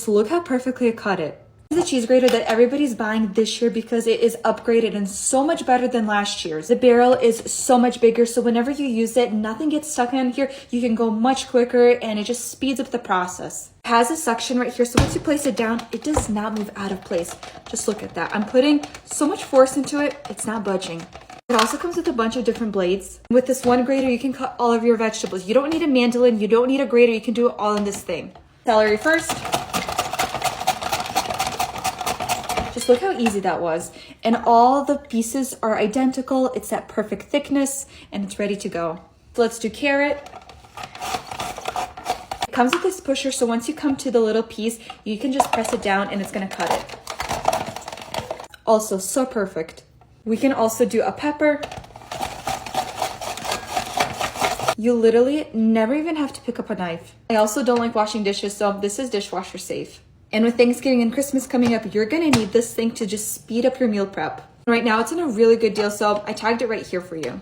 Just look how perfectly I cut it. This is the cheese grater that everybody's buying this year because it is upgraded and so much better than last year's. The barrel is so much bigger, so whenever you use it, nothing gets stuck in here. You can go much quicker and it just speeds up the process. It has a suction right here, so once you place it down, it does not move out of place. Just look at that. I'm putting so much force into it, it's not budging. It also comes with a bunch of different blades. With this one grater, you can cut all of your vegetables. You don't need a mandolin, you don't need a grater, you can do it all in this thing. Celery first. Just look how easy that was. And all the pieces are identical. It's that perfect thickness and it's ready to go. So let's do carrot. It comes with this pusher, so once you come to the little piece, you can just press it down and it's gonna cut it. Also, so perfect. We can also do a pepper. You literally never even have to pick up a knife. I also don't like washing dishes, so this is dishwasher safe. And with Thanksgiving and Christmas coming up, you're gonna need this thing to just speed up your meal prep. Right now, it's on a really good deal, so I tagged it right here for you.